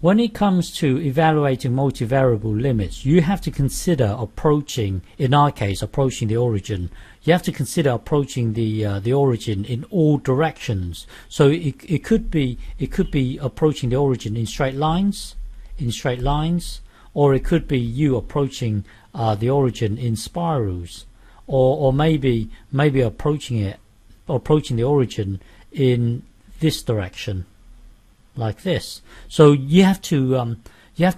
when it comes to evaluating multivariable limits, you have to consider approaching, in our case, approaching the origin. You have to consider approaching the origin in all directions. So it could be approaching the origin in straight lines, or it could be you approaching the origin in spirals, or maybe approaching the origin in this direction, like this. So you have to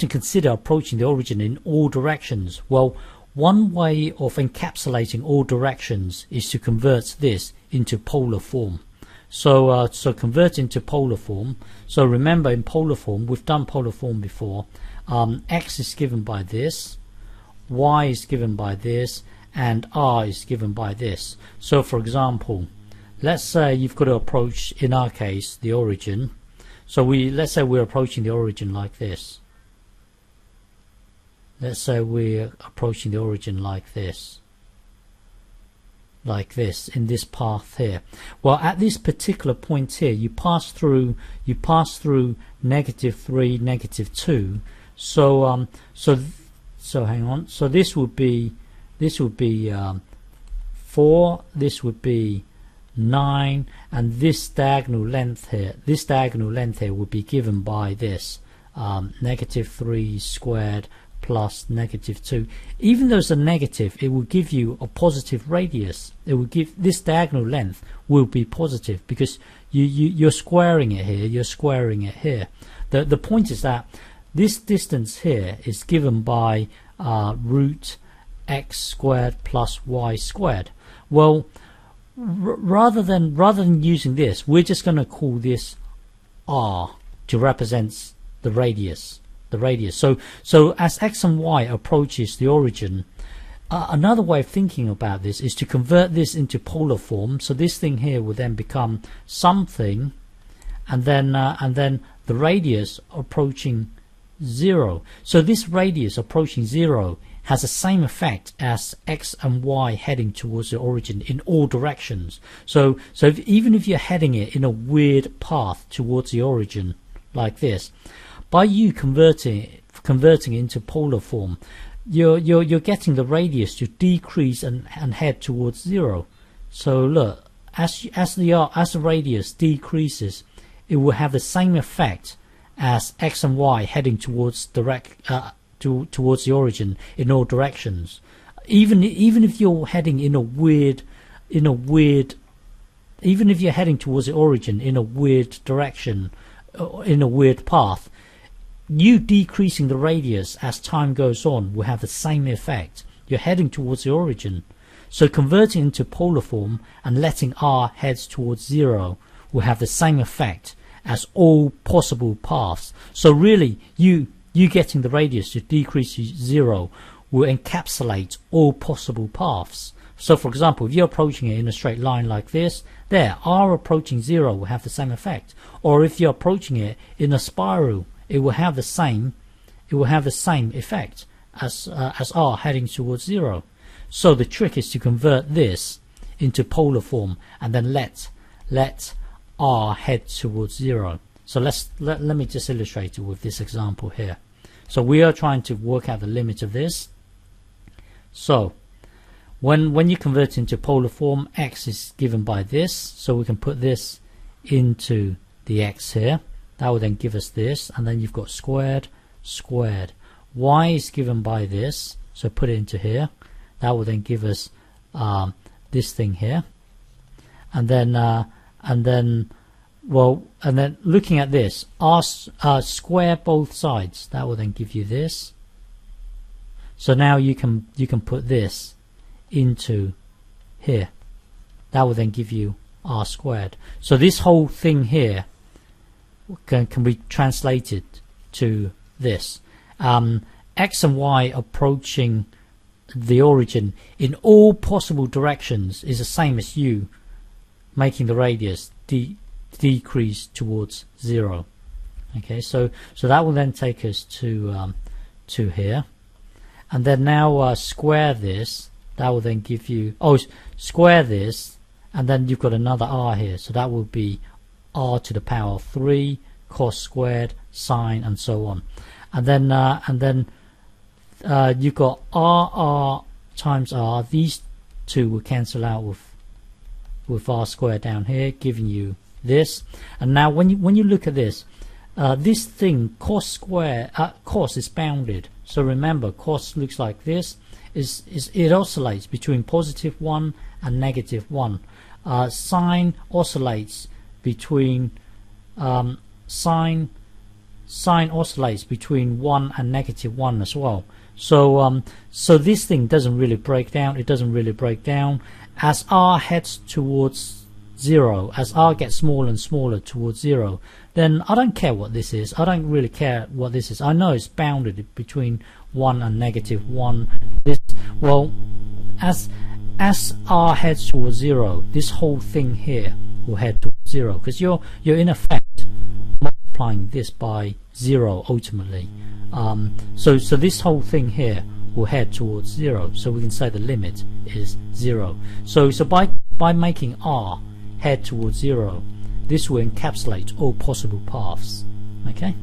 consider approaching the origin in all directions. Well, one way of encapsulating all directions is to convert this into polar form. So convert into polar form. So remember, in polar form, we've done polar form before. X is given by this, Y is given by this, and R is given by this. So for example, let's say you've got to approach, in our case, the origin. So let's say we're approaching the origin like this. Let's say we're approaching the origin like this, in this path here. Well, at this particular point here, you pass through -3, -2. So hang on. So this would be 4. This would be 9, and this diagonal length here would be given by this -3 squared plus -2. Even though it's a negative, it will give you a positive radius. It will give this diagonal length will be positive because you're squaring it here. You're squaring it here. The point is that this distance here is given by root x squared plus y squared. Well, rather than using this, we're just going to call this r to represent the radius. So as x and y approaches the origin, another way of thinking about this is to convert this into polar form. So this thing here will then become something, and then the radius approaching 0. So this radius approaching 0 has the same effect as x and y heading towards the origin in all directions. So even if you're heading it in a weird path towards the origin like this, by you converting into polar form, you're getting the radius to decrease and head towards 0. So look, as the radius decreases, it will have the same effect as x and y heading towards towards the origin in all directions. Even if you're heading even if you're heading towards the origin in a weird direction, in a weird path, you decreasing the radius as time goes on will have the same effect. You're heading towards the origin. So converting into polar form and letting r head towards 0 will have the same effect as all possible paths. So really, you getting the radius to decrease to 0 will encapsulate all possible paths. So for example, if you're approaching it in a straight line like this, there, r approaching 0 will have the same effect. Or if you're approaching it in a spiral, it will have the same effect as r heading towards 0. So the trick is to convert this into polar form and then let r head towards 0. So let me just illustrate it with this example here. So we are trying to work out the limit of this. So when you convert into polar form, x is given by this, so we can put this into the x here. That will then give us this, and then you've got squared. Y is given by this, so put it into here. That will then give us this thing here, and then looking at this, square both sides. That will then give you this. So now you can put this into here. That will then give you r squared. So this whole thing here can be translated to this. X and y approaching the origin in all possible directions is the same as you making the radius decrease towards 0. Okay, so that will then take us to here, and then now square this. That will then give you square this, and then you've got another r here, so that will be r to the power of 3 cos squared, sine, and so on. And then you've got r times r. These two will cancel out with r squared down here, giving you this. And now when you look at this, this thing cos square cos is bounded. So remember, cos looks like this. It oscillates between +1 and -1. Sine oscillates between sine oscillates between 1 and -1 as well. So this thing doesn't really break down. It doesn't really break down as r heads towards 0. As r gets smaller and smaller towards 0, then I don't care what this is. I don't really care what this is. I know it's bounded between 1 and -1. This, well, as r heads towards 0, this whole thing here will head towards 0, because you're in effect multiplying this by 0 ultimately. So this whole thing here will head towards 0. So we can say the limit is 0. So by making r head towards 0, this will encapsulate all possible paths. Okay.